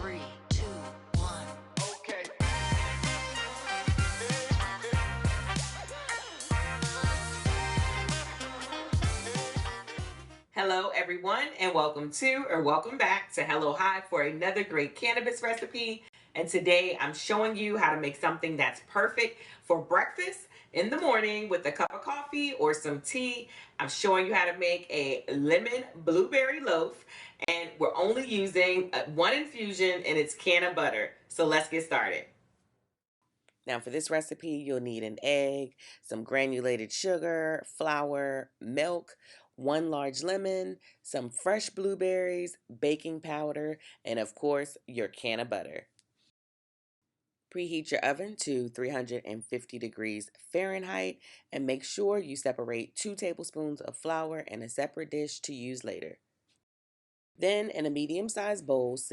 3, 2, 1. Okay. Hello everyone, and welcome back to Hello High for another great cannabis recipe. And today I'm showing you how to make something that's perfect for breakfast in the morning with a cup of coffee or some tea. I'm showing you how to make a lemon blueberry loaf, and we're only using one infusion, and it's canna butter. So let's get started. Now for this recipe, you'll need an egg, some granulated sugar, flour, milk, one large lemon, some fresh blueberries, baking powder, and of course, your can of butter. Preheat your oven to 350 degrees Fahrenheit and make sure you separate 2 tablespoons of flour in a separate dish to use later. Then in a medium-sized bowl,